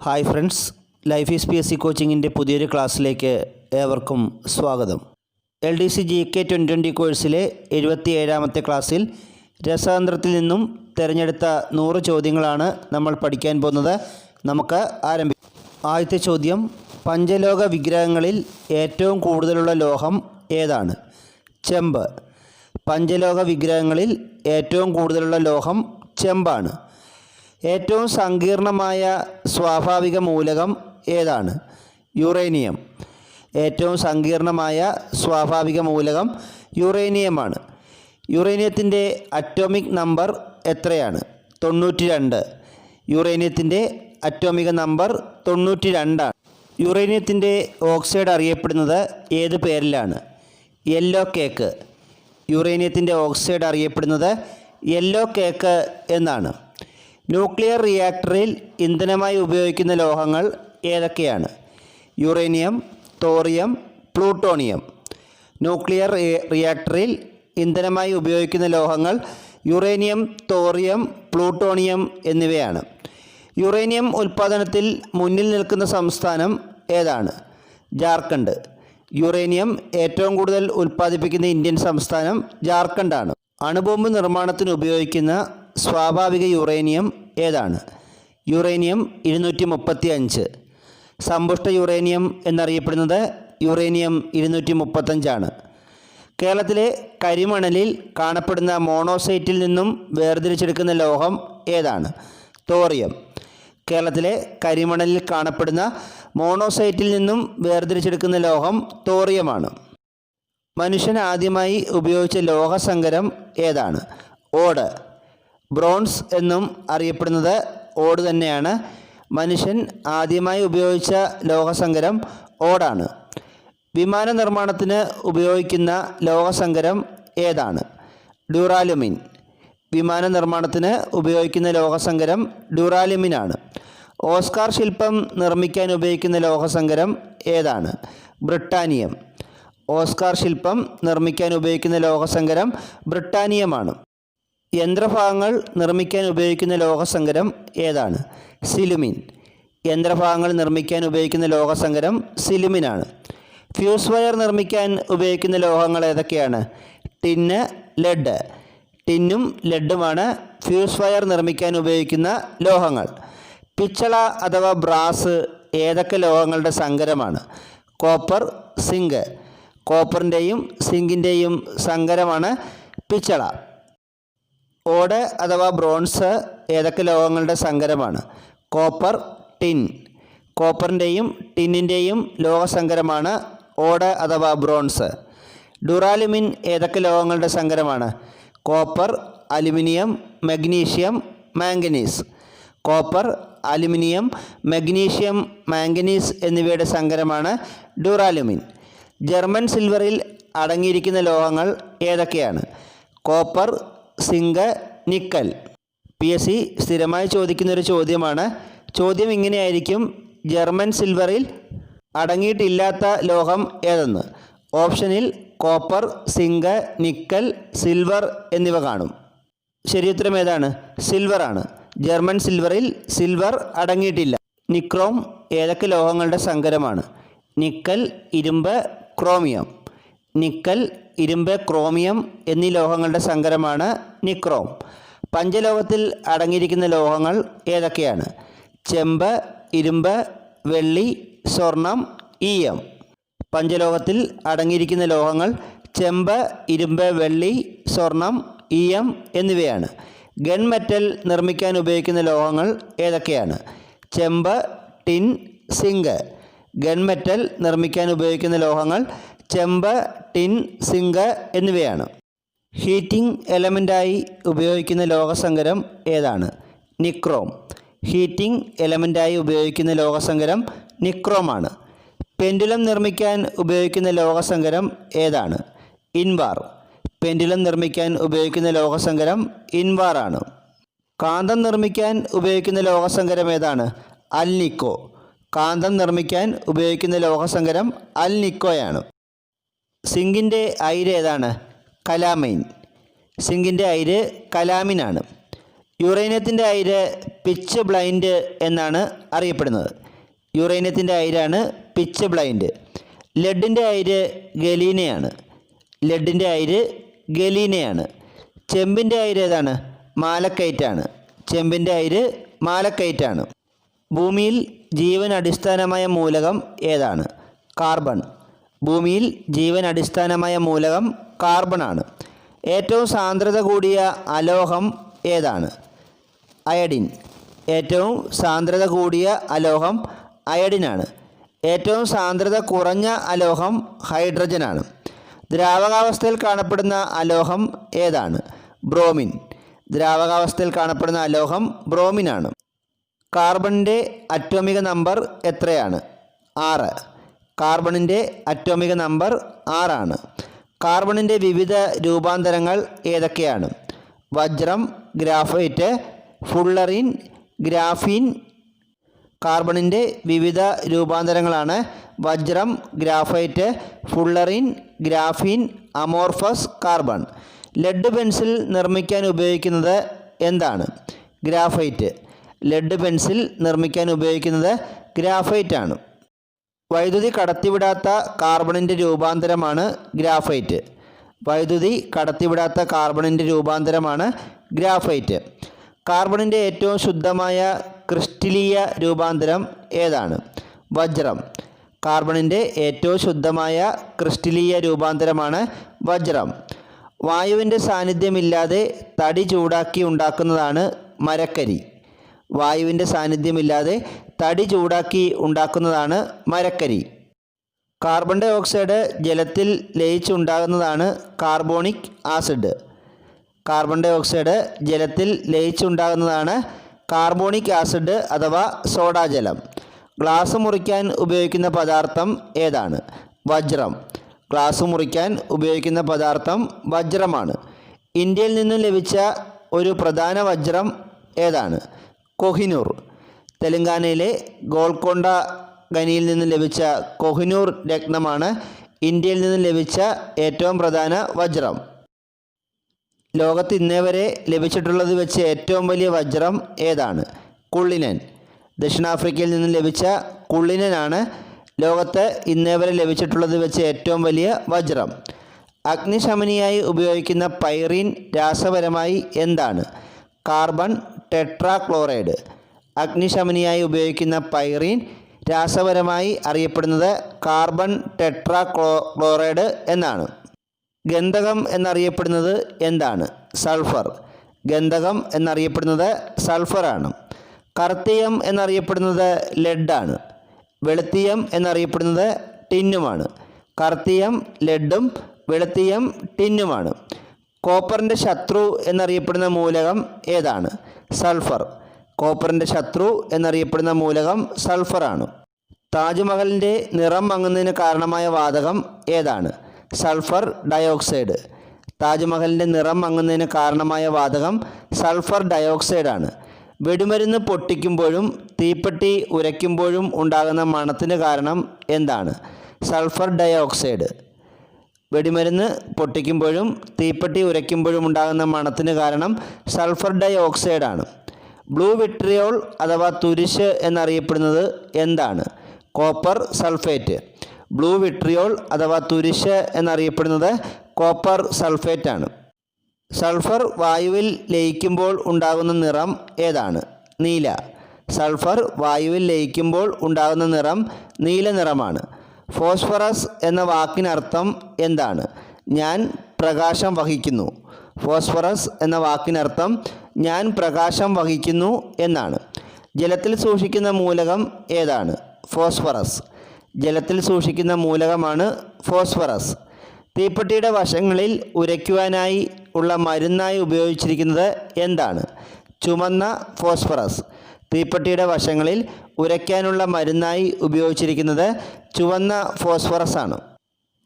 Hi friends, life is PSC കോച്ചിങ്ങിൻ്റെ പുതിയൊരു ക്ലാസ്സിലേക്ക് ഏവർക്കും സ്വാഗതം. LDC GK 2020 കോഴ്സിലെ 77ാമത്തെ ക്ലാസ്സിൽ രസതന്ത്രത്തിൽ നിന്നും തിരഞ്ഞെടുത്ത 100 ചോദ്യങ്ങളാണ് നമ്മൾ പഠിക്കാൻ പോകുന്നത്. നമുക്ക് ആരംഭിക്കാം. ആദ്യത്തെ ചോദ്യം, പഞ്ചലോക വിഗ്രഹങ്ങളിൽ ഏറ്റവും കൂടുതലുള്ള ലോഹം ഏതാണ്? ചെമ്പ്. പഞ്ചലോക വിഗ്രഹങ്ങളിൽ ഏറ്റവും കൂടുതലുള്ള ലോഹം ചെമ്പാണ്. ഏറ്റവും സങ്കീർണമായ സ്വാഭാവിക മൂലകം ഏതാണ്? യുറേനിയം. ഏറ്റവും സങ്കീർണമായ സ്വാഭാവിക മൂലകം യുറേനിയമാണ്. യുറേനിയത്തിൻ്റെ അറ്റോമിക് നമ്പർ എത്രയാണ്? 92. യുറേനിയത്തിൻ്റെ അറ്റോമിക നമ്പർ 92 ആണ്. യുറേനിയത്തിൻ്റെ ഓക്സൈഡ് അറിയപ്പെടുന്നത് ഏത് പേരിലാണ്? Yellow cake. യുറേനിയത്തിൻ്റെ ഓക്സൈഡ് അറിയപ്പെടുന്നത് യെല്ലോ കേക്ക് എന്നാണ്. ന്യൂക്ലിയർ റിയാക്ടറിൽ ഇന്ധനമായി ഉപയോഗിക്കുന്ന ലോഹങ്ങൾ ഏതൊക്കെയാണ്? Uranium, thorium, plutonium. ന്യൂക്ലിയർ റിയാക്ടറിൽ ഇന്ധനമായി ഉപയോഗിക്കുന്ന ലോഹങ്ങൾ യുറേനിയം, തോറിയം, പ്ലൂട്ടോണിയം എന്നിവയാണ്. യുറേനിയം ഉൽപ്പാദനത്തിൽ മുന്നിൽ നിൽക്കുന്ന സംസ്ഥാനം ഏതാണ്? ജാർഖണ്ഡ്. യുറേനിയം ഏറ്റവും കൂടുതൽ ഉൽപ്പാദിപ്പിക്കുന്ന ഇന്ത്യൻ സംസ്ഥാനം ജാർഖണ്ഡാണ്. അണുബോംബ് നിർമ്മാണത്തിന് ഉപയോഗിക്കുന്ന സ്വാഭാവിക യുറേനിയം ഏതാണ്? യുറേനിയം 235. സമ്പുഷ്ട യുറേനിയം എന്നറിയപ്പെടുന്നത് യുറേനിയം 235 ആണ്. കേരളത്തിലെ കരിമണലിൽ കാണപ്പെടുന്ന മോണോസൈറ്റിൽ നിന്നും വേർതിരിച്ചെടുക്കുന്ന ലോഹം ഏതാണ്? തോറിയം. കേരളത്തിലെ കരിമണലിൽ കാണപ്പെടുന്ന മോണോസൈറ്റിൽ നിന്നും വേർതിരിച്ചെടുക്കുന്ന ലോഹം തോറിയമാണ്. മനുഷ്യൻ ആദ്യമായി ഉപയോഗിച്ച ലോഹസങ്കരം ഏതാണ്? ഓട്. ബ്രോൺസ് എന്നും അറിയപ്പെടുന്നത് ഓട് തന്നെയാണ്. മനുഷ്യൻ ആദ്യമായി ഉപയോഗിച്ച ലോഹസങ്കരം ഓടാണ്. വിമാന നിർമ്മാണത്തിന് ഉപയോഗിക്കുന്ന ലോഹസങ്കരം ഏതാണ്? ഡ്യൂറാലുമിൻ. വിമാന നിർമ്മാണത്തിന് ഉപയോഗിക്കുന്ന ലോഹസങ്കരം ഡ്യൂറാലുമിനാണ്. ഓസ്കാർ ശില്പം നിർമ്മിക്കാൻ ഉപയോഗിക്കുന്ന ലോഹസങ്കരം ഏതാണ്? ബ്രിട്ടാനിയം. ഓസ്കാർ ശില്പം നിർമ്മിക്കാൻ ഉപയോഗിക്കുന്ന ലോഹസങ്കരം ബ്രിട്ടാനിയമാണ്. യന്ത്രഭാഗങ്ങൾ നിർമ്മിക്കാൻ ഉപയോഗിക്കുന്ന ലോഹസങ്കരം ഏതാണ്? സിലുമിൻ. യന്ത്രഭാഗങ്ങൾ നിർമ്മിക്കാൻ ഉപയോഗിക്കുന്ന ലോഹസങ്കരം സിലുമിനാണ്. ഫ്യൂസ് വയർ നിർമ്മിക്കാൻ ഉപയോഗിക്കുന്ന ലോഹങ്ങൾ ഏതൊക്കെയാണ്? Tin, lead. ടിന്നും ലെഡുമാണ് ഫ്യൂസ് വയർ നിർമ്മിക്കാൻ ഉപയോഗിക്കുന്ന ലോഹങ്ങൾ. പിച്ചള അഥവാ ബ്രാസ് ഏതൊക്കെ ലോഹങ്ങളുടെ സങ്കരമാണ്? Copper, zinc. കോപ്പറിൻ്റെയും സിങ്കിൻ്റെയും സങ്കരമാണ് പിച്ചള. ഓട് അഥവാ ബ്രോൺസ് ഏതൊക്കെ ലോഹങ്ങളുടെ സങ്കരമാണ്? Copper, tin. കോപ്പറിൻ്റെയും ടിന്നിൻ്റെയും ലോഹസങ്കരമാണ് ഓട് അഥവാ ബ്രോൺസ്. ഡ്യൂറാലുമിൻ ഏതൊക്കെ ലോഹങ്ങളുടെ സങ്കരമാണ്? Copper, aluminium, magnesium, manganese. Copper, aluminium, magnesium, manganese എന്നിവയുടെ സങ്കരമാണ് ഡ്യൂറാലുമിൻ. ജർമ്മൻ സിൽവറിൽ അടങ്ങിയിരിക്കുന്ന ലോഹങ്ങൾ ഏതൊക്കെയാണ്? Copper, zinc, nickel. PSC സ്ഥിരമായി ചോദിക്കുന്നൊരു ചോദ്യമാണ്. ചോദ്യം ഇങ്ങനെയായിരിക്കും: ജർമ്മൻ സിൽവറിൽ അടങ്ങിയിട്ടില്ലാത്ത ലോഹം ഏതെന്ന്? ഓപ്ഷനിൽ കോപ്പർ, സിങ്ക്, നിക്കൽ, സിൽവർ എന്നിവ കാണും. ശരിയുത്തരം ഏതാണ്? സിൽവറാണ്. ജർമ്മൻ സിൽവറിൽ സിൽവർ അടങ്ങിയിട്ടില്ല. നിക്രോം ഏതൊക്കെ ലോഹങ്ങളുടെ സങ്കരമാണ്? നിക്കൽ, ഇരുമ്പ്, ക്രോമിയം. നിക്കൽ, ഇരുമ്പ്, ക്രോമിയം എന്നീ ലോഹങ്ങളുടെ സങ്കരമാണ് നിക്രോം. പഞ്ചലോഹത്തിൽ അടങ്ങിയിരിക്കുന്ന ലോഹങ്ങൾ ഏതൊക്കെയാണ്? ചെമ്പ്, ഇരുമ്പ്, വെള്ളി, സ്വർണം, ഈയം. പഞ്ചലോഹത്തിൽ അടങ്ങിയിരിക്കുന്ന ലോഹങ്ങൾ ചെമ്പ്, ഇരുമ്പ്, വെള്ളി, സ്വർണം, ഈയം എന്നിവയാണ്. ഗൺമെറ്റൽ നിർമ്മിക്കാൻ ഉപയോഗിക്കുന്ന ലോഹങ്ങൾ ഏതൊക്കെയാണ്? ചെമ്പ്, ടിൻ, സിങ്ക്. ഗൺമെറ്റൽ നിർമ്മിക്കാൻ ഉപയോഗിക്കുന്ന ലോഹങ്ങൾ ചെമ്പ്, ടിൻ, സിങ്ക് എന്നിവയാണ്. ഹീറ്റിംഗ് എലമെൻ്റായി ഉപയോഗിക്കുന്ന ലോഹസങ്കരം ഏതാണ്? നിക്രോം. ഹീറ്റിംഗ് എലമെൻ്റായി ഉപയോഗിക്കുന്ന ലോഹസങ്കരം നിക്രോമാണ്. പെൻഡുലം നിർമ്മിക്കാൻ ഉപയോഗിക്കുന്ന ലോഹസങ്കരം ഏതാണ്? ഇൻവാർ. പെൻഡുലം നിർമ്മിക്കാൻ ഉപയോഗിക്കുന്ന ലോഹസങ്കരം ഇൻവാറാണ്. കാന്തം നിർമ്മിക്കാൻ ഉപയോഗിക്കുന്ന ലോഹസങ്കരം ഏതാണ്? അൽനിക്കോ. കാന്തം നിർമ്മിക്കാൻ ഉപയോഗിക്കുന്ന ലോഹസങ്കരം അൽനിക്കോയാണ്. സിങ്കിൻ്റെ അയിര് ഏതാണ്? കലാമൈൻ. സിങ്കിൻ്റെ അയിര് കലാമിനാണ്. യുറേനിയത്തിൻ്റെ അയിര് പിച്ച് ബ്ലൈൻഡ് എന്നാണ് അറിയപ്പെടുന്നത്. യുറേനിയത്തിൻ്റെ അയിരാണ് പിച്ച് ബ്ലൈൻഡ്. ലെഡിൻ്റെ അയിര് ഗലീനയാണ്. ലെഡിൻ്റെ അയിര് ഗലീനയാണ്. ചെമ്പിൻ്റെ അയിര് ഏതാണ്? മാലക്കൈറ്റാണ്. ചെമ്പിൻ്റെ അയിര് മാലക്കൈറ്റാണ്. ഭൂമിയിൽ ജീവൻ അടിസ്ഥാനമായ മൂലകം ഏതാണ്? കാർബൺ. ഭൂമിയിൽ ജീവൻ അടിസ്ഥാനമായ മൂലകം കാർബണാണ്. ഏറ്റവും സാന്ദ്രത കൂടിയ അലോഹം ഏതാണ്? അയഡിൻ. ഏറ്റവും സാന്ദ്രത കൂടിയ അലോഹം അയഡിനാണ്. ഏറ്റവും സാന്ദ്രത കുറഞ്ഞ അലോഹം ഹൈഡ്രജനാണ്. ദ്രാവകാവസ്ഥയിൽ കാണപ്പെടുന്ന അലോഹം ഏതാണ്? ബ്രോമിൻ. ദ്രാവകാവസ്ഥയിൽ കാണപ്പെടുന്ന അലോഹം ബ്രോമിനാണ്. കാർബണിൻ്റെ അറ്റോമിക നമ്പർ എത്രയാണ്? 6. കാർബണിൻ്റെ അറ്റോമിക നമ്പർ 6 ആണ്. കാർബണിൻ്റെ വിവിധ രൂപാന്തരങ്ങൾ ഏതൊക്കെയാണ്? വജ്രം, ഗ്രാഫൈറ്റ്, ഫുള്ളറിൻ, ഗ്രാഫീൻ. കാർബണിൻ്റെ വിവിധ രൂപാന്തരങ്ങളാണ് വജ്രം, graphite, fullerene, graphene, amorphous carbon. Lead pencil നിർമ്മിക്കാൻ ഉപയോഗിക്കുന്നത് എന്താണ്? ഗ്രാഫൈറ്റ്. ലെഡ് പെൻസിൽ നിർമ്മിക്കാൻ ഉപയോഗിക്കുന്നത് ഗ്രാഫൈറ്റ് ആണ്. വൈദ്യുതി കടത്തിവിടാത്ത കാർബണിൻ്റെ രൂപാന്തരമാണ് ഗ്രാഫൈറ്റ്. വൈദ്യുതി കടത്തിവിടാത്ത കാർബണിൻ്റെ രൂപാന്തരമാണ് ഗ്രാഫൈറ്റ്. കാർബണിൻ്റെ ഏറ്റവും ശുദ്ധമായ ക്രിസ്റ്റലീയ രൂപാന്തരം ഏതാണ്? വജ്രം. കാർബണിൻ്റെ ഏറ്റവും ശുദ്ധമായ ക്രിസ്റ്റലീയ രൂപാന്തരമാണ് വജ്രം. വായുവിൻ്റെ സാന്നിധ്യമില്ലാതെ തടി ചൂടാക്കി ഉണ്ടാക്കുന്നതാണ് മരക്കരി. വായുവിൻ്റെ സാന്നിധ്യമില്ലാതെ തടി ചൂടാക്കി ഉണ്ടാക്കുന്നതാണ് മരക്കരി. കാർബൺ ഡൈ ഓക്സൈഡ് ജലത്തിൽ ലയിച്ചുണ്ടാകുന്നതാണ് carbonic acid. Carbon dioxide ജലത്തിൽ ലയിച്ചുണ്ടാകുന്നതാണ് കാർബോണിക് ആസിഡ് അഥവാ സോഡാജലം. ഗ്ലാസ് മുറിക്കാൻ ഉപയോഗിക്കുന്ന പദാർത്ഥം ഏതാണ്? വജ്രം. ഗ്ലാസ് മുറിക്കാൻ ഉപയോഗിക്കുന്ന പദാർത്ഥം വജ്രമാണ്. ഇന്ത്യയിൽ നിന്നും ലഭിച്ച ഒരു പ്രധാന വജ്രം ഏതാണ്? കൊഹിനൂർ. തെലങ്കാനയിലെ ഗോൾക്കൊണ്ട ഖനിയിൽ നിന്നും ലഭിച്ച കൊഹിനൂർ രത്നമാണ് ഇന്ത്യയിൽ നിന്നും ലഭിച്ച ഏറ്റവും പ്രധാന വജ്രം. ലോകത്ത് ഇന്നേ വരെ ലഭിച്ചിട്ടുള്ളത് വെച്ച് ഏറ്റവും വലിയ വജ്രം ഏതാണ്? കുള്ളിനൻ. ദക്ഷിണാഫ്രിക്കയിൽ നിന്നും ലഭിച്ച കുള്ളിനനാണ് ലോകത്ത് ഇന്നേ വരെ ലഭിച്ചിട്ടുള്ളത് വെച്ച് ഏറ്റവും വലിയ വജ്രം. അഗ്നിശമനിയായി ഉപയോഗിക്കുന്ന പൈറീൻ രാസപരമായി എന്താണ്? Carbon tetrachloride. അഗ്നിശമനിയായി ഉപയോഗിക്കുന്ന പൈറീൻ രാസപരമായി അറിയപ്പെടുന്നത് കാർബൺ ടെട്രാക്ലോറൈഡ് എന്നാണ്. ഗന്ധകം എന്നറിയപ്പെടുന്നത് എന്താണ്? സൾഫർ. ഗന്ധകം എന്നറിയപ്പെടുന്നത് സൾഫറാണ്. കർത്തിയം എന്നറിയപ്പെടുന്നത് ലെഡാണ്. വെളുത്തീയം എന്നറിയപ്പെടുന്നത് ടിന്നുമാണ്. കർത്തിയം ലെഡും വെളുത്തീയം ടിന്നുമാണ്. കോപ്പറിൻ്റെ ശത്രു എന്നറിയപ്പെടുന്ന മൂലകം ഏതാണ്? സൾഫർ. കോപ്പറിൻ്റെ ശത്രു എന്നറിയപ്പെടുന്ന മൂലകം സൾഫറാണ്. താജ്മഹലിൻ്റെ നിറം മങ്ങുന്നതിന് കാരണമായ വാതകം ഏതാണ്? Sulphur dioxide. താജ്മഹലിൻ്റെ നിറം മങ്ങുന്നതിന് കാരണമായ വാതകം സൾഫർ ഡയോക്സൈഡാണ്. വെടിമരുന്ന് പൊട്ടിക്കുമ്പോഴും തീപ്പെട്ടി ഉരയ്ക്കുമ്പോഴും ഉണ്ടാകുന്ന മണത്തിന് കാരണം എന്താണ്? Sulphur dioxide. വെടിമരുന്ന് പൊട്ടിക്കുമ്പോഴും തീപ്പെട്ടി ഉരയ്ക്കുമ്പോഴും ഉണ്ടാകുന്ന മണത്തിന് കാരണം സൾഫർ ഡയോക്സൈഡാണ്. ബ്ലൂ വിട്രിയോൾ അഥവാ തുരിശ് എന്നറിയപ്പെടുന്നത് എന്താണ്? Copper sulphate. ബ്ലൂ വിട്രിയോൾ അഥവാ തുരിശ് എന്നറിയപ്പെടുന്നത് കോപ്പർ സൾഫേറ്റ് ആണ്. സൾഫർ വായുവിൽ ലയിക്കുമ്പോൾ ഉണ്ടാകുന്ന നിറം ഏതാണ്? നീല. സൾഫർ വായുവിൽ ലയിക്കുമ്പോൾ ഉണ്ടാകുന്ന നിറം നീല നിറമാണ്. ഫോസ്ഫറസ് എന്ന വാക്കിനർത്ഥം എന്താണ്? ഞാൻ പ്രകാശം വഹിക്കുന്നു. ഫോസ്ഫറസ് എന്ന വാക്കിനർത്ഥം ഞാൻ പ്രകാശം വഹിക്കുന്നു എന്നാണ്. ജലത്തിൽ സൂക്ഷിക്കുന്ന മൂലകം ഏതാണ്? ഫോസ്ഫറസ്. ജലത്തിൽ സൂക്ഷിക്കുന്ന മൂലകമാണ് ഫോസ്ഫറസ്. തീപ്പെട്ടിയുടെ വശങ്ങളിൽ ഉരയ്ക്കുവാനായി ഉള്ള മരുന്നായി ഉപയോഗിച്ചിരിക്കുന്നത് എന്താണ്? ചുമന്ന ഫോസ്ഫറസ്. തീപ്പെട്ടിയുടെ വശങ്ങളിൽ ഉരയ്ക്കാനുള്ള മരുന്നായി ഉപയോഗിച്ചിരിക്കുന്നത് ചുവന്ന ഫോസ്ഫറസ് ആണ്.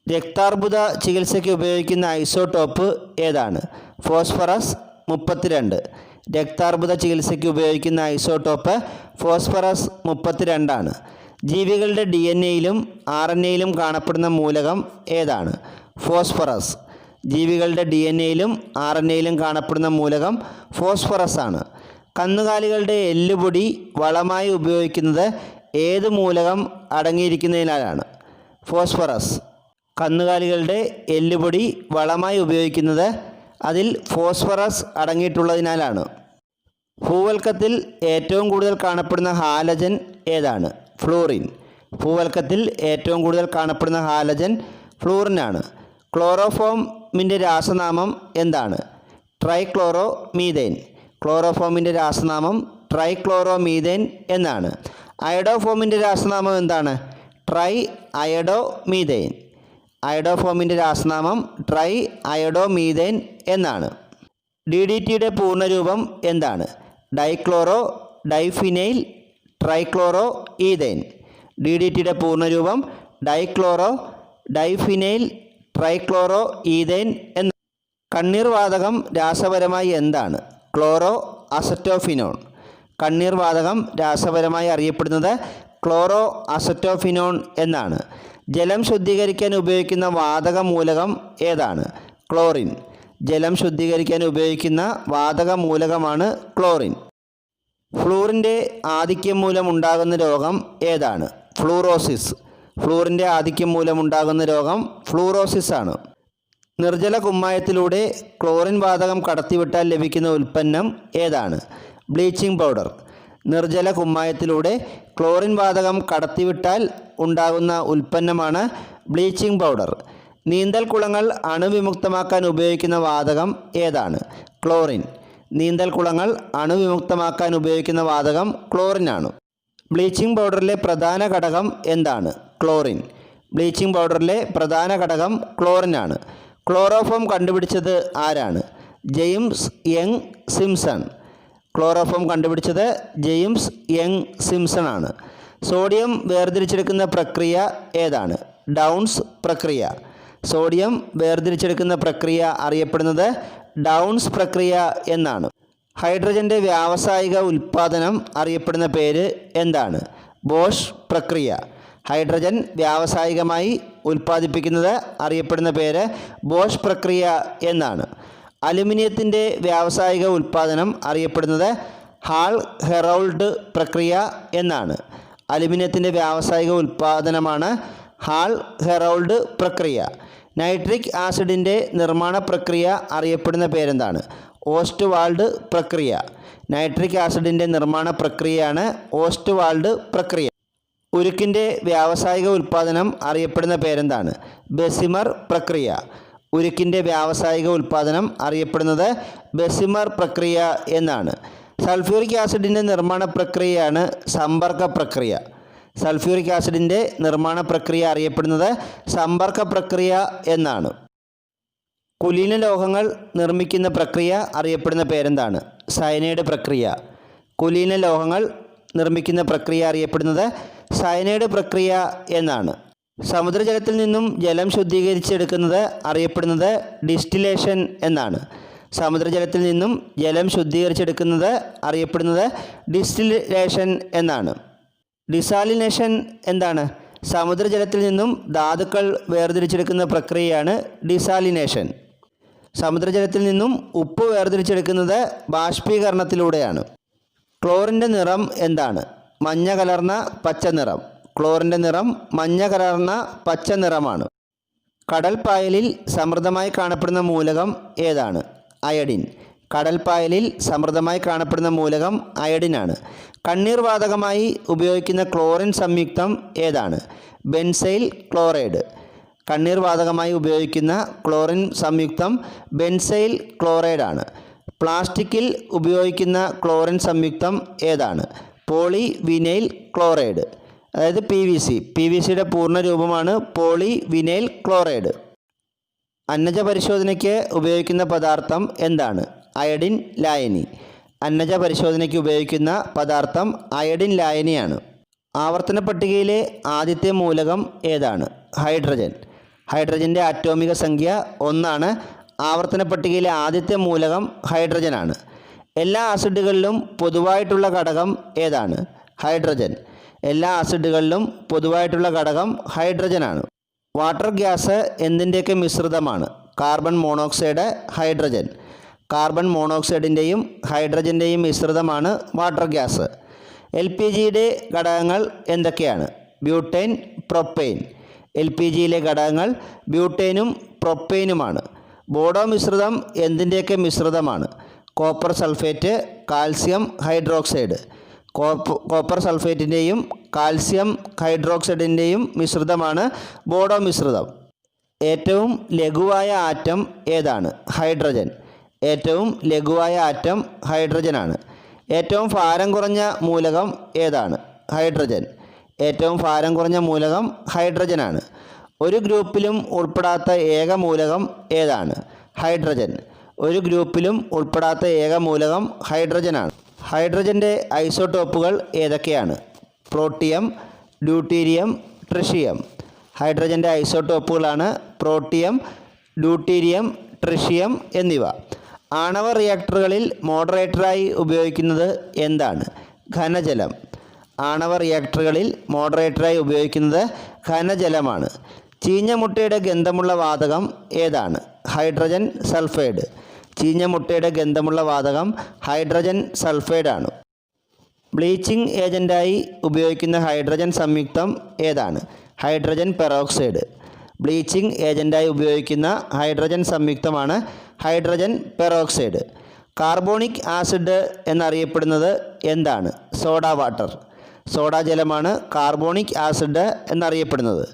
രക്താർബുദ ചികിത്സയ്ക്ക് ഉപയോഗിക്കുന്ന ഐസോടോപ്പ് ഏതാണ്? ഫോസ്ഫറസ് 32. രക്താർബുദ ചികിത്സയ്ക്ക് ഉപയോഗിക്കുന്ന ഐസോടോപ്പ് ഫോസ്ഫറസ് 32 ആണ്. ജീവികളുടെ DNA-യിലും RNA-യിലും കാണപ്പെടുന്ന മൂലകം ഏതാണ്? ഫോസ്ഫറസ്. ജീവികളുടെ DNA-യിലും RNA-യിലും കാണപ്പെടുന്ന മൂലകം ഫോസ്ഫറസ് ആണ്. കന്നുകാലികളുടെ എല്ലുപൊടി വളമായി ഉപയോഗിക്കുന്നത് ഏത് മൂലകം അടങ്ങിയിരിക്കുന്നതിനാലാണ്? ഫോസ്ഫറസ്. കന്നുകാലികളുടെ എല്ലുപൊടി വളമായി ഉപയോഗിക്കുന്നത് അതിൽ ഫോസ്ഫറസ് അടങ്ങിയിട്ടുള്ളതിനാലാണ്. ഭൂവൽക്കത്തിൽ ഏറ്റവും കൂടുതൽ കാണപ്പെടുന്ന ഹാലജൻ ഏതാണ്? ഫ്ലൂറിൻ. ഭൂവൽക്കത്തിൽ ഏറ്റവും കൂടുതൽ കാണപ്പെടുന്ന ഹാലജൻ ഫ്ലൂറിനാണ്. ക്ലോറോഫോമിൻ്റെ രാസനാമം എന്താണ്? Trichloro methane. ക്ലോറോഫോമിൻ്റെ രാസനാമം ട്രൈക്ലോറോ മീഥേൻ എന്നാണ്. അയഡോഫോമിൻ്റെ രാസനാമം എന്താണ്? Tri iodo methane. അയഡോഫോമിൻ്റെ രാസനാമം ട്രൈ അയഡോ മീഥേൻ എന്നാണ്. DDTയുടെ പൂർണ്ണരൂപം എന്താണ്? Dichloro diphenyl trichloro ethane. DDTയുടെ പൂർണ്ണരൂപം ഡൈക്ലോറോ ഡൈഫിനൈൽ ട്രൈക്ലോറോ ഈഥേൻ എന്ന. കണ്ണീർവാതകം രാസപരമായി എന്താണ്? ക്ലോറോ അസറ്റോഫിനോൺ. കണ്ണീർവാതകം രാസപരമായി അറിയപ്പെടുന്നത് ക്ലോറോ അസറ്റോഫിനോൺ എന്നാണ്. ജലം ശുദ്ധീകരിക്കാൻ ഉപയോഗിക്കുന്ന വാതക മൂലകം ഏതാണ്? ക്ലോറിൻ. ജലം ശുദ്ധീകരിക്കാൻ ഉപയോഗിക്കുന്ന വാതക മൂലകമാണ് ക്ലോറിൻ. ഫ്ലൂറിൻ്റെ ആധിക്യം മൂലമുണ്ടാകുന്ന രോഗം ഏതാണ്? ഫ്ലൂറോസിസ്. ഫ്ലൂറിൻ്റെ ആധിക്യം മൂലമുണ്ടാകുന്ന രോഗം ഫ്ലൂറോസിസ് ആണ്. നിർജ്ജല കുമ്മായത്തിലൂടെ ക്ലോറിൻ വാതകം കടത്തിവിട്ടാൽ ലഭിക്കുന്ന ഉൽപ്പന്നം ഏതാണ്? Bleaching powder. നിർജ്ജല കുമ്മായത്തിലൂടെ ക്ലോറിൻ വാതകം കടത്തിവിട്ടാൽ ഉണ്ടാകുന്ന ഉൽപ്പന്നമാണ് ബ്ലീച്ചിങ് പൗഡർ. നീന്തൽക്കുളങ്ങൾ അണുവിമുക്തമാക്കാൻ ഉപയോഗിക്കുന്ന വാതകം ഏതാണ്? ക്ലോറിൻ. നീന്തൽക്കുളങ്ങൾ അണുവിമുക്തമാക്കാൻ ഉപയോഗിക്കുന്ന വാതകം ക്ലോറിനാണ്. ബ്ലീച്ചിങ് പൗഡറിലെ പ്രധാന ഘടകം എന്താണ്? ക്ലോറിൻ. ബ്ലീച്ചിങ് പൗഡറിലെ പ്രധാന ഘടകം ക്ലോറിനാണ്. ക്ലോറോഫോം കണ്ടുപിടിച്ചത് ആരാണ്? James young Simpson. ക്ലോറോഫോം കണ്ടുപിടിച്ചത് ജെയിംസ് യങ് സിംസൺ ആണ്. സോഡിയം വേർതിരിച്ചെടുക്കുന്ന പ്രക്രിയ ഏതാണ്? ഡൗൺസ് പ്രക്രിയ. സോഡിയം വേർതിരിച്ചെടുക്കുന്ന പ്രക്രിയ അറിയപ്പെടുന്നത് ഡൗൺസ് പ്രക്രിയ എന്നാണ്. ഹൈഡ്രജൻ്റെ വ്യാവസായിക ഉൽപ്പാദനം അറിയപ്പെടുന്ന പേര് എന്താണ്? ബോഷ് പ്രക്രിയ. ഹൈഡ്രജൻ വ്യാവസായികമായി ഉൽപ്പാദിപ്പിക്കുന്നത് അറിയപ്പെടുന്ന പേര് ബോഷ് പ്രക്രിയ എന്നാണ്. അലുമിനിയത്തിൻ്റെ വ്യാവസായിക ഉൽപ്പാദനം അറിയപ്പെടുന്നത് ഹാൾ ഹെറോൾഡ് പ്രക്രിയ എന്നാണ്. അലുമിനിയത്തിൻ്റെ വ്യാവസായിക ഉൽപ്പാദനമാണ് ഹാൾ ഹെറോൾഡ് പ്രക്രിയ. നൈട്രിക് ആസിഡിൻ്റെ നിർമ്മാണ പ്രക്രിയ അറിയപ്പെടുന്ന പേരെന്താണ്? ഓസ്റ്റ്വാൾഡ് പ്രക്രിയ. നൈട്രിക് ആസിഡിൻ്റെ നിർമ്മാണ പ്രക്രിയയാണ് ഓസ്റ്റ്വാൾഡ് പ്രക്രിയ. ഉരുക്കിൻ്റെ വ്യാവസായിക ഉൽപ്പാദനം അറിയപ്പെടുന്ന പേരെന്താണ്? ബെസിമർ പ്രക്രിയ. ഉരുക്കിൻ്റെ വ്യാവസായിക ഉൽപ്പാദനം അറിയപ്പെടുന്നത് ബെസിമർ പ്രക്രിയ എന്നാണ്. സൾഫ്യൂറിക് ആസിഡിൻ്റെ നിർമ്മാണ പ്രക്രിയയാണ് സമ്പർക്ക പ്രക്രിയ. സൾഫ്യൂറിക് ആസിഡിൻ്റെ നിർമ്മാണ പ്രക്രിയ അറിയപ്പെടുന്നത് സമ്പർക്ക പ്രക്രിയ എന്നാണ്. കുലീന ലോഹങ്ങൾ നിർമ്മിക്കുന്ന പ്രക്രിയ അറിയപ്പെടുന്ന പേരെന്താണ്? സയനൈഡ് പ്രക്രിയ. കുലീന ലോഹങ്ങൾ നിർമ്മിക്കുന്ന പ്രക്രിയ അറിയപ്പെടുന്നത് സയനൈഡ് പ്രക്രിയ എന്നാണ്. സമുദ്രജലത്തിൽ നിന്നും ജലം ശുദ്ധീകരിച്ചെടുക്കുന്നത് അറിയപ്പെടുന്നത് ഡിസ്റ്റിലേഷൻ എന്നാണ്. സമുദ്രജലത്തിൽ നിന്നും ജലം ശുദ്ധീകരിച്ചെടുക്കുന്നത് അറിയപ്പെടുന്നത് ഡിസ്റ്റിലേഷൻ എന്നാണ്. ഡിസാലിനേഷൻ എന്താണ്? സമുദ്രജലത്തിൽ നിന്നും ധാതുക്കൾ വേർതിരിച്ചെടുക്കുന്ന പ്രക്രിയയാണ് ഡിസാലിനേഷൻ. സമുദ്രജലത്തിൽ നിന്നും ഉപ്പ് വേർതിരിച്ചെടുക്കുന്നത് ബാഷ്പീകരണത്തിലൂടെയാണ്. ക്ലോറിൻ്റെ നിറം എന്താണ്? മഞ്ഞ കലർന്ന പച്ച നിറം. ക്ലോറിൻ്റെ നിറം മഞ്ഞ കലർന്ന പച്ച നിറമാണ്. കടൽപ്പായലിൽ സമൃദ്ധമായി കാണപ്പെടുന്ന മൂലകം ഏതാണ്? അയഡിൻ. കടൽപ്പായലിൽ സമൃദ്ധമായി കാണപ്പെടുന്ന മൂലകം അയഡിനാണ്. കണ്ണീർവാതകമായി ഉപയോഗിക്കുന്ന ക്ലോറിൻ സംയുക്തം ഏതാണ്? Benzyl chloride. കണ്ണീർവാതകമായി ഉപയോഗിക്കുന്ന ക്ലോറിൻ സംയുക്തം ബെൻസൈൽ ക്ലോറൈഡാണ്. പ്ലാസ്റ്റിക്കിൽ ഉപയോഗിക്കുന്ന ക്ലോറിൻ സംയുക്തം ഏതാണ്? Poly vinyl chloride. അതായത് PVC. PVCയുടെ പൂർണ്ണ രൂപമാണ് പോളി വിനൈൽ ക്ലോറൈഡ്. അന്നജ പരിശോധനയ്ക്ക് ഉപയോഗിക്കുന്ന പദാർത്ഥം എന്താണ്? അയഡിൻ ലായനി. അന്നജ പരിശോധനയ്ക്ക് ഉപയോഗിക്കുന്ന പദാർത്ഥം അയഡിൻ ലായനിയാണ്. ആവർത്തന പട്ടികയിലെ ആദ്യത്തെ മൂലകം ഏതാണ്? ഹൈഡ്രജൻ. ഹൈഡ്രജൻ്റെ ആറ്റോമിക സംഖ്യ 1 ആണ്. ആവർത്തന പട്ടികയിലെ ആദ്യത്തെ മൂലകം ഹൈഡ്രജനാണ്. എല്ലാ ആസിഡുകളിലും പൊതുവായിട്ടുള്ള ഘടകം ഏതാണ്? ഹൈഡ്രജൻ. എല്ലാ ആസിഡുകളിലും പൊതുവായിട്ടുള്ള ഘടകം ഹൈഡ്രജനാണ്. വാട്ടർ ഗ്യാസ് എന്തിൻ്റെയൊക്കെ മിശ്രിതമാണ്? Carbon monoxide, hydrogen. കാർബൺ മോണോക്സൈഡിൻ്റെയും ഹൈഡ്രജൻ്റെയും മിശ്രിതമാണ് വാട്ടർ ഗ്യാസ്. എൽ പി ജിയുടെ ഘടകങ്ങൾ എന്തൊക്കെയാണ്? Butane, propane. എൽ പി ജിയിലെ ഘടകങ്ങൾ ബ്യൂട്ടേനും പ്രൊപ്പെയിനുമാണ്. ബോഡോ മിശ്രിതം എന്തിൻ്റെയൊക്കെ മിശ്രിതമാണ്? Copper sulphate, calcium hydroxide. Copper സൾഫേറ്റിൻ്റെയും കാൽസ്യം ഹൈഡ്രോക്സൈഡിൻ്റെയും മിശ്രിതമാണ് ബോഡോ മിശ്രിതം. ഏറ്റവും ലഘുവായ ആറ്റം ഏതാണ്? ഹൈഡ്രജൻ. ഏറ്റവും ലഘുവായ ആറ്റം ഹൈഡ്രജനാണ്. ഏറ്റവും ഭാരം കുറഞ്ഞ മൂലകം ഏതാണ്? ഹൈഡ്രജൻ. ഏറ്റവും ഭാരം കുറഞ്ഞ മൂലകം ഹൈഡ്രജനാണ്. ഒരു ഗ്രൂപ്പിലും ഉൾപ്പെടാത്ത ഏക മൂലകം ഏതാണ്? ഹൈഡ്രജൻ. ഒരു ഗ്രൂപ്പിലും ഉൾപ്പെടാത്ത ഏക മൂലകം ഹൈഡ്രജനാണ്. ഹൈഡ്രജൻ്റെ ഐസോടോപ്പുകൾ ഏതൊക്കെയാണ്? Protium, deuterium, tritium. ഹൈഡ്രജൻ്റെ ഐസോടോപ്പുകളാണ് പ്രോട്ടിയം, ഡ്യൂട്ടീരിയം, ട്രിഷിയം എന്നിവ. ആണവ റിയാക്ടറുകളിൽ മോഡറേറ്ററായി ഉപയോഗിക്കുന്നത് എന്താണ്? ഘനജലം. ആണവ റിയാക്ടറുകളിൽ മോഡറേറ്ററായി ഉപയോഗിക്കുന്നത് ഘനജലമാണ്. ചീഞ്ഞ മുട്ടയുടെ ഗന്ധമുള്ള വാതകം ഏതാണ്? Hydrogen sulphide. ചീഞ്ഞ മുട്ടയുടെ ഗന്ധമുള്ള വാതകം ഹൈഡ്രജൻ സൾഫൈഡാണ്. ബ്ലീച്ചിങ് ഏജൻ്റായി ഉപയോഗിക്കുന്ന ഹൈഡ്രജൻ സംയുക്തം ഏതാണ്? Hydrogen peroxide. ബ്ലീച്ചിങ് ഏജൻ്റായി ഉപയോഗിക്കുന്ന ഹൈഡ്രജൻ സംയുക്തമാണ് ഹൈഡ്രജൻ പെറോക്സൈഡ്. കാർബോണിക് ആസിഡ് എന്നറിയപ്പെടുന്നത് എന്താണ്? Soda water. സോഡാ ജലമാണ് കാർബോണിക് ആസിഡ് എന്നറിയപ്പെടുന്നത്.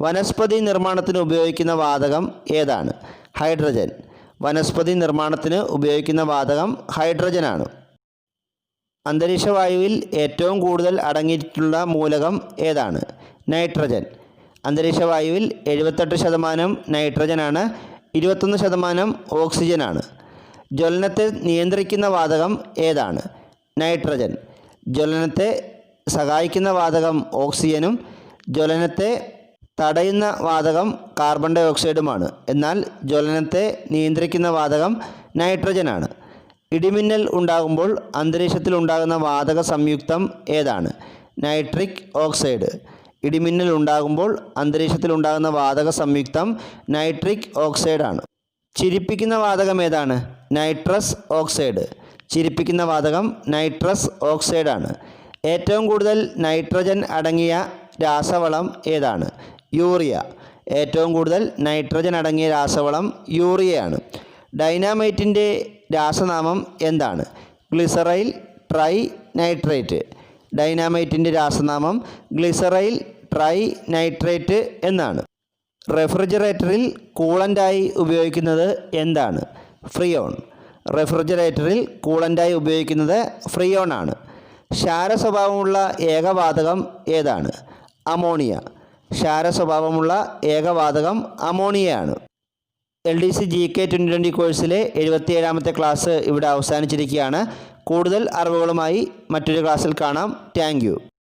വനസ്പതി നിർമ്മാണത്തിന് ഉപയോഗിക്കുന്ന വാതകം ഏതാണ്? ഹൈഡ്രജൻ. വനസ്പതി നിർമ്മാണത്തിന് ഉപയോഗിക്കുന്ന വാതകം ഹൈഡ്രജനാണ്. അന്തരീക്ഷവായുവിൽ ഏറ്റവും കൂടുതൽ അടങ്ങിയിട്ടുള്ള മൂലകം ഏതാണ്? നൈട്രജൻ. അന്തരീക്ഷവായുവിൽ 78% നൈട്രജനാണ്, 21% ഓക്സിജനാണ്. ജ്വലനത്തെ നിയന്ത്രിക്കുന്ന വാതകം ഏതാണ്? നൈട്രജൻ. ജ്വലനത്തെ സഹായിക്കുന്ന വാതകം ഓക്സിജനും ജ്വലനത്തെ തടയുന്ന വാതകം കാർബൺ ഡൈ ഓക്സൈഡുമാണ്. എന്നാൽ ജ്വലനത്തെ നിയന്ത്രിക്കുന്ന വാതകം നൈട്രജനാണ്. ഇടിമിന്നൽ ഉണ്ടാകുമ്പോൾ അന്തരീക്ഷത്തിൽ ഉണ്ടാകുന്ന വാതക സംയുക്തം ഏതാണ്? Nitric oxide. ഇടിമിന്നൽ ഉണ്ടാകുമ്പോൾ അന്തരീക്ഷത്തിൽ ഉണ്ടാകുന്ന വാതക സംയുക്തം നൈട്രിക് ഓക്സൈഡാണ്. ചിരിപ്പിക്കുന്ന വാതകം ഏതാണ്? Nitrous oxide. ചിരിപ്പിക്കുന്ന വാതകം നൈട്രസ് ഓക്സൈഡാണ്. ഏറ്റവും കൂടുതൽ നൈട്രജൻ അടങ്ങിയ രാസവളം ഏതാണ്? യൂറിയ. ഏറ്റവും കൂടുതൽ നൈട്രജൻ അടങ്ങിയ രാസവളം യൂറിയയാണ്. ഡൈനാമൈറ്റിൻ്റെ രാസനാമം എന്താണ്? ഗ്ലിസറൈൽ ട്രൈ നൈട്രേറ്റ്. ഡൈനാമൈറ്റിൻ്റെ രാസനാമം ഗ്ലിസറൈൽ ട്രൈ നൈട്രേറ്റ് എന്നാണ്. റെഫ്രിജറേറ്ററിൽ കൂളൻ്റായി ഉപയോഗിക്കുന്നത് എന്താണ്? ഫ്രിയോൺ. റെഫ്രിജറേറ്ററിൽ കൂളൻ്റായി ഉപയോഗിക്കുന്നത് ഫ്രിയോൺ ആണ്. ക്ഷാര സ്വഭാവമുള്ള ഏകവാതകം ഏതാണ്? അമോണിയ. ക്ഷാര സ്വഭാവമുള്ള ഏകവാതകം അമോണിയയാണ്. LDC GK 2020 കോഴ്സിലെ 77ാമത്തെ ക്ലാസ് ഇവിടെ അവസാനിച്ചിരിക്കുകയാണ്. കൂടുതൽ അറിവുകളുമായി മറ്റൊരു ക്ലാസ്സിൽ കാണാം. Thank you.